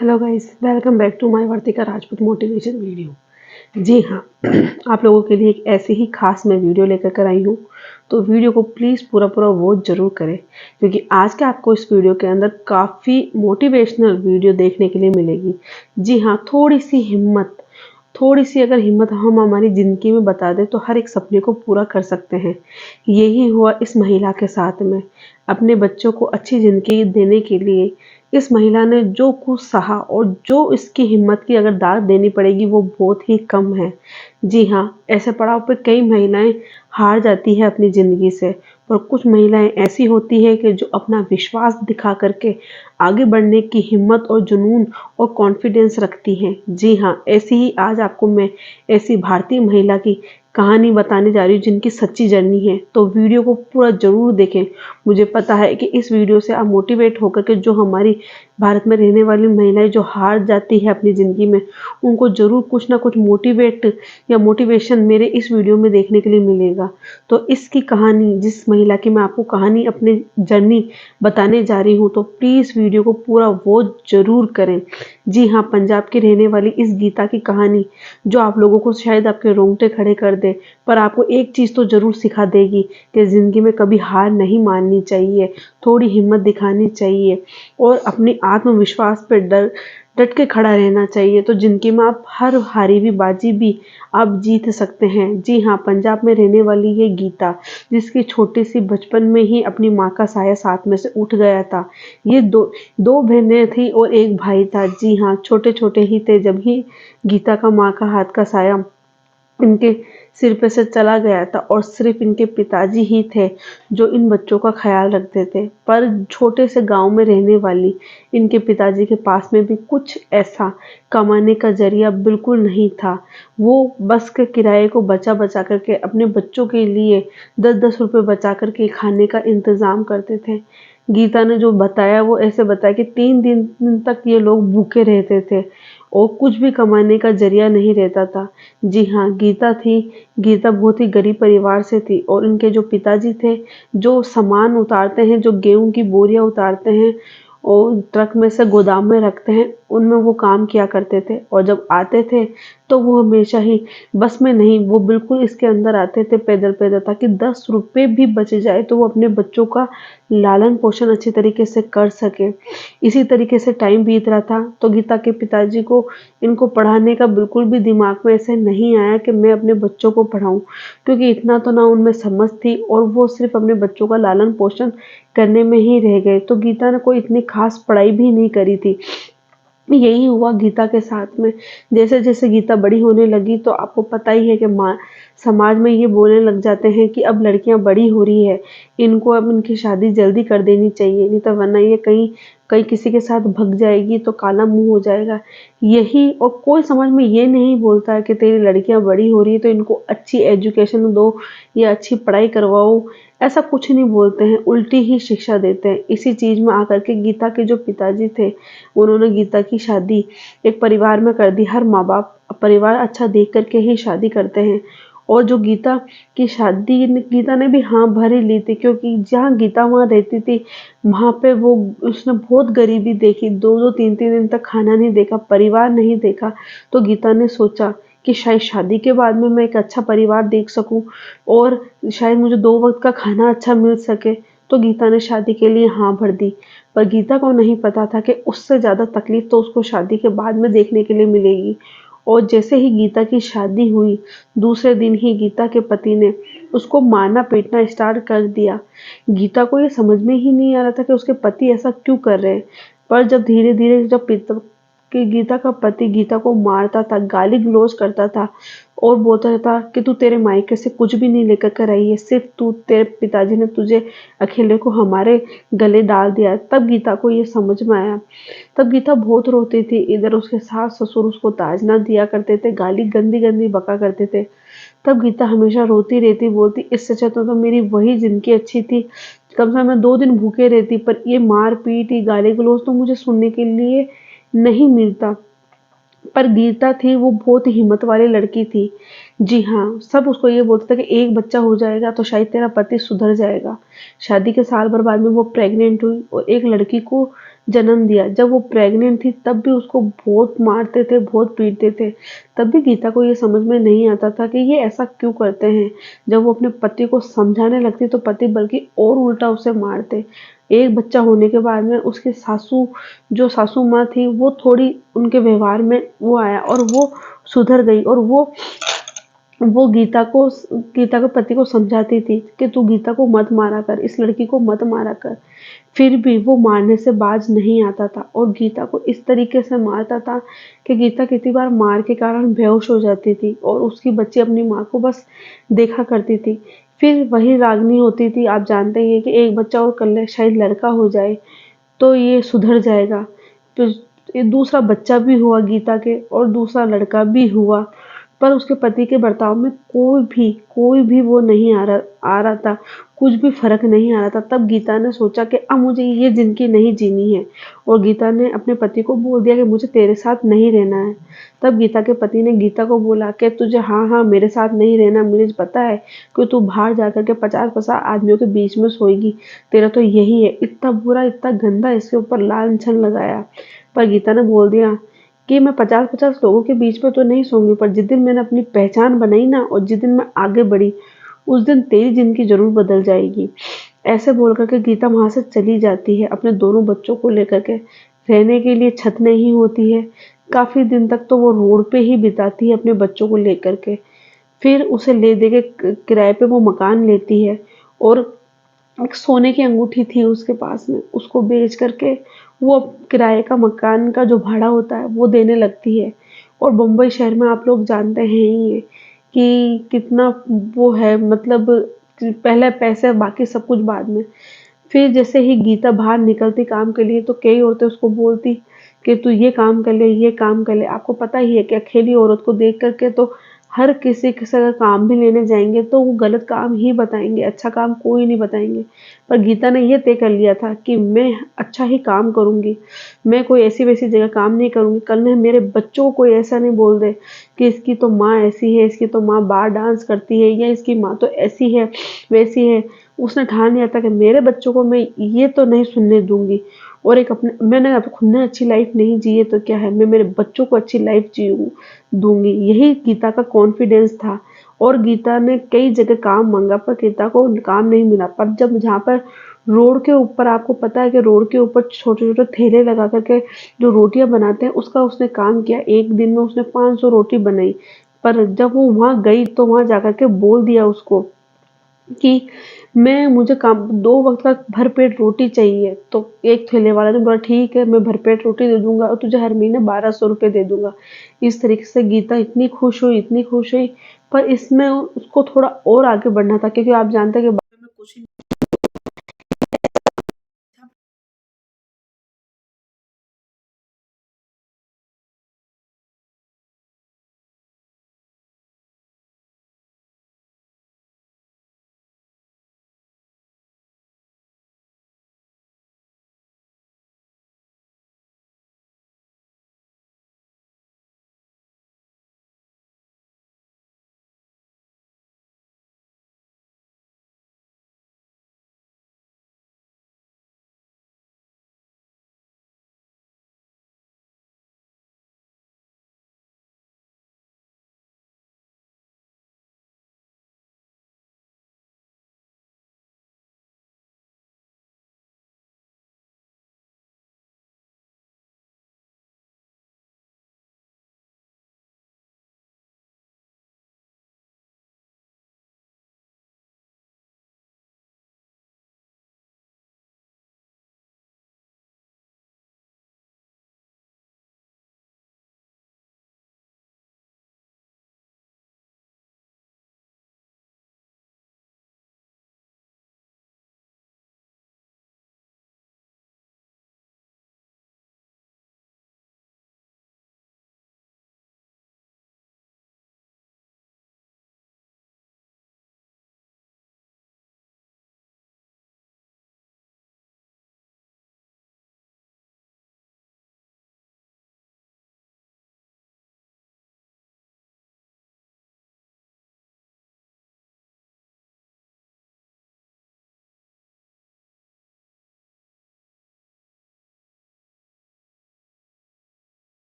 Hello guys, welcome back to my Vartika Rajput motivation video. जी हाँ, आप लोगों के लिए एक ऐसी ही खास मैं वीडियो लेकर कर आई हूँ। तो वीडियो को प्लीज़ पूरा पूरा वॉच ज़रूर करें, क्योंकि आज के आपको इस वीडियो के अंदर काफ़ी मोटिवेशनल वीडियो देखने के लिए मिलेगी। जी हाँ, थोड़ी सी अगर हिम्मत हम हमारी ज़िंदगी में बता दें तो हर एक सपने को पूरा कर सकते हैं। यही हुआ इस महिला के साथ में। अपने बच्चों को अच्छी ज़िंदगी देने के लिए इस महिला ने जो कुछ सहा और जो इसकी हिम्मत की अगर दाद देनी पड़ेगी वो बहुत ही कम है। जी हाँ, ऐसे पड़ाव पे कई महिलाएं हार जाती है अपनी ज़िंदगी से, पर कुछ महिलाएं ऐसी होती है कि जो अपना विश्वास दिखा करके आगे बढ़ने की हिम्मत और जुनून और कॉन्फिडेंस रखती हैं। जी हाँ, ऐसी ही आज आपको मैं ऐसी भारतीय महिला की कहानी बताने जा रही हूँ जिनकी सच्ची जर्नी है। तो वीडियो को पूरा ज़रूर देखें। मुझे पता है कि इस वीडियो से आप मोटिवेट होकर के जो हमारी भारत में रहने वाली महिलाएं जो हार जाती है अपनी ज़िंदगी में, उनको ज़रूर कुछ ना कुछ मोटिवेट या मोटिवेशन मेरे इस वीडियो में देखने के लिए मिलेगा। तो इसकी कहानी, जिस महिला की मैं आपको कहानी अपनी जर्नी बताने जा रही हूँ, तो प्लीज़ वीडियो को पूरा वॉच ज़रूर करें। जी हाँ, पंजाब की रहने वाली इस गीता की कहानी जो आप लोगों को शायद आपके रोंगटे खड़े कर दे, पर आपको एक चीज़ तो ज़रूर सिखा देगी कि ज़िंदगी में कभी हार नहीं माननी चाहिए, थोड़ी हिम्मत दिखानी चाहिए और अपने आत्मविश्वास पे डट के खड़ा रहना चाहिए। तो ज़िंदगी में आप हर हारी हुई बाजी भी आप जीत सकते हैं। जी हाँ, पंजाब में रहने वाली ये गीता, जिसकी छोटी सी बचपन में ही अपनी माँ का साया साथ में से उठ गया था। ये दो बहनें थी और एक भाई था। जी हाँ, छोटे छोटे ही थे जब ही गीता का माँ का हाथ का साया इनके सिर पे से चला गया था और सिर्फ इनके पिताजी ही थे जो इन बच्चों का ख्याल रखते थे। पर छोटे से गांव में रहने वाली इनके पिताजी के पास में भी कुछ ऐसा कमाने का जरिया बिल्कुल नहीं था। वो बस के किराए को बचा बचा करके अपने बच्चों के लिए 10-10 रुपए बचा करके खाने का इंतज़ाम करते थे। गीता ने जो बताया वो ऐसे बताया कि 3 दिन तक ये लोग भूखे रहते थे और कुछ भी कमाने का ज़रिया नहीं रहता था। जी हाँ, गीता बहुत ही गरीब परिवार से थी और इनके जो पिताजी थे, जो सामान उतारते हैं, जो गेहूँ की बोरियाँ उतारते हैं और ट्रक में से गोदाम में रखते हैं, उनमें वो काम किया करते थे। और जब आते थे तो वो हमेशा ही बस में नहीं, वो बिल्कुल इसके अंदर आते थे पैदल-पैदल, ताकि 10 रुपए भी बच जाए तो वो अपने बच्चों का लालन पोषण अच्छी तरीके से कर सके। इसी तरीके से टाइम बीत रहा था तो गीता के पिताजी को इनको पढ़ाने का बिल्कुल भी दिमाग में ऐसे नहीं आया कि मैं अपने बच्चों को पढ़ाऊँ, क्योंकि इतना तो ना उनमें समझ थी और वो सिर्फ अपने बच्चों का लालन पोषण करने में ही रह गए। तो गीता ने कोई इतनी खास पढ़ाई भी नहीं करी थी। यही हुआ गीता के साथ में। जैसे जैसे गीता बड़ी होने लगी तो आपको पता ही है कि समाज में ये बोलने लग जाते हैं कि अब लड़कियां बड़ी हो रही है, इनको अब इनकी शादी जल्दी कर देनी चाहिए, नहीं तो वरना ये कहीं कहीं किसी के साथ भग जाएगी तो काला मुंह हो जाएगा। यही, और कोई समाज में ये नहीं बोलता है कि तेरी लड़कियां बड़ी हो रही है तो इनको अच्छी एजुकेशन दो या अच्छी पढ़ाई करवाओ। ऐसा कुछ नहीं बोलते हैं, उल्टी ही शिक्षा देते हैं। इसी चीज़ में आकर के गीता के जो पिताजी थे, उन्होंने गीता की शादी एक परिवार में कर दी। हर माँ बाप परिवार अच्छा देख करके ही शादी करते हैं और जो गीता की शादी गीता ने भी हाँ भर ही ली थी, क्योंकि जहाँ गीता वहाँ रहती थी वहाँ पे वो उसने बहुत गरीबी देखी, 2-2 3-3 दिन तक खाना नहीं देखा, परिवार नहीं देखा। तो गीता ने सोचा कि शायद शादी के बाद में मैं एक अच्छा परिवार देख सकूं और शायद मुझे 2 वक्त का खाना अच्छा मिल सके। तो गीता ने शादी के लिए हाँ भर दी। पर गीता को नहीं पता था कि उससे ज़्यादा तकलीफ तो उसको शादी के बाद में देखने के लिए मिलेगी। और जैसे ही गीता की शादी हुई, दूसरे दिन ही गीता के पति ने उसको मारना पीटना स्टार्ट कर दिया। गीता को ये समझ में ही नहीं आ रहा था कि उसके पति ऐसा क्यों कर रहे हैं। पर जब धीरे धीरे जब कि गीता का पति गीता को मारता था, गाली गलौज करता था और बोलता था कि तू तेरे मायके से कुछ भी नहीं लेकर कर आई है, सिर्फ तू, तेरे पिताजी ने तुझे अकेले को हमारे गले डाल दिया। तब गीता को ये समझ में आया। तब गीता बहुत रोती थी। इधर उसके सास ससुर उसको ताजना दिया करते थे, गाली गंदी गंदी बका करते थे। तब गीता हमेशा रोती रहती, बोलती इससे अच्छा तो मेरी वही जिंदगी अच्छी थी, कम से कम मैं 2 दिन भूखे रहती, पर ये मार पीट, ये गाली गलौज तो मुझे सुनने के लिए नहीं मिलता। पर गीता थी वो बहुत ही हिम्मत वाली लड़की थी। जी हाँ, सब उसको ये बोलते थे कि एक बच्चा हो जाएगा तो शायद तेरा पति सुधर जाएगा। शादी के साल भर बाद में वो प्रेग्नेंट हुई और एक लड़की को जन्म दिया। जब वो प्रेग्नेंट थी तब भी उसको बहुत मारते थे, बहुत पीटते थे। तब भी गीता को ये समझ में नहीं आता था कि ये ऐसा क्यों करते हैं। जब वो अपने पति को समझाने लगती तो पति बल्कि और उल्टा उसे मारते। एक बच्चा होने के बाद में उसकी जो सासू माँ थी वो थोड़ी उनके व्यवहार में वो आया और वो सुधर गई और वो गीता के पति को समझाती थी कि तू गीता को मत मारा कर, इस लड़की को मत मारा कर। फिर भी वो मारने से बाज नहीं आता था और गीता को इस तरीके से मारता था कि गीता कितनी बार मार के कारण बेहोश हो जाती थी और उसकी बच्ची अपनी माँ को बस देखा करती थी। फिर वही रागनी होती थी, आप जानते ही हैं कि एक बच्चा और कर ले, शायद लड़का हो जाए तो ये सुधर जाएगा। तो ये दूसरा बच्चा भी हुआ गीता के और दूसरा लड़का भी हुआ, पर उसके पति के बर्ताव में कोई भी वो नहीं आ रहा था, कुछ भी फ़र्क नहीं आ रहा था। तब गीता ने सोचा कि अब मुझे ये ज़िंदगी नहीं जीनी है और गीता ने अपने पति को बोल दिया कि मुझे तेरे साथ नहीं रहना है। तब गीता के पति ने गीता को बोला कि तुझे हाँ, मेरे साथ नहीं रहना, मुझे पता है कि तू बाहर जाकर के 50-50 आदमियों के बीच में सोएगी, तेरा तो यही है। इतना बुरा, इतना गंदा इसके ऊपर लांछन लगाया। पर गीता ने बोल दिया कि मैं 50-50 लोगों के बीच में तो नहीं सोऊंगी, पर जिस दिन मैंने अपनी पहचान बनाई ना और जिस दिन मैं आगे बढ़ी, उस दिन तेरी जिंदगी जरूर बदल जाएगी। ऐसे बोल करके गीता वहां से चली जाती है अपने दोनों बच्चों को लेकर के। रहने के लिए छत नहीं होती है, काफी दिन तक तो वो रोड पे ही बिताती है अपने बच्चों को लेकर के। फिर उसे ले दे के किराए पे वो मकान लेती है और एक सोने की अंगूठी थी उसके पास में, उसको बेच करके वो किराए का मकान का जो भाड़ा होता है वो देने लगती है। और मुंबई शहर में आप लोग जानते हैं ही है कि कितना वो है, मतलब पहले पैसे बाकी सब कुछ बाद में। फिर जैसे ही गीता बाहर निकलती काम के लिए तो कई औरतें उसको बोलती कि तू ये काम कर ले, ये काम कर ले। आपको पता ही है कि अकेली औरत को देख करके तो हर किसी से अगर काम भी लेने जाएंगे तो वो गलत काम ही बताएंगे, अच्छा काम कोई नहीं बताएंगे। पर गीता ने ये तय कर लिया था कि मैं अच्छा ही काम करूंगी, मैं कोई ऐसी वैसी जगह काम नहीं करूंगी। कल में मेरे बच्चों को कोई ऐसा नहीं बोल दे कि इसकी तो माँ ऐसी है, इसकी तो माँ बार डांस करती है या इसकी माँ तो ऐसी है वैसी है। उसने ठान लिया था कि मेरे बच्चों को मैं ये तो नहीं सुनने दूंगी। और एक अपने मैंने अब खुद ने अच्छी लाइफ नहीं जी है तो क्या है, मैं मेरे बच्चों को अच्छी लाइफ जी दूंगी। यही गीता का कॉन्फिडेंस था। और गीता ने कई जगह काम मांगा पर गीता को काम नहीं मिला। पर जब जहाँ पर रोड के ऊपर, आपको पता है कि रोड के ऊपर छोटे छोटे ठेले लगा करके जो रोटियां बनाते हैं उसका उसने काम किया। एक दिन में उसने 500 रोटी बनाई। पर जब वो वहां गई तो वहां जाकर के बोल दिया उसको कि मुझे काम 2 वक़्त का भरपेट रोटी चाहिए। तो एक ठेले वाले ने बोला ठीक है, मैं भरपेट रोटी दे दूँगा और तुझे हर महीने 1200 रुपए दे दूँगा। इस तरीके से गीता इतनी खुश हुई, इतनी खुश हुई। पर इसमें उसको थोड़ा और आगे बढ़ना था क्योंकि आप जानते हैं कि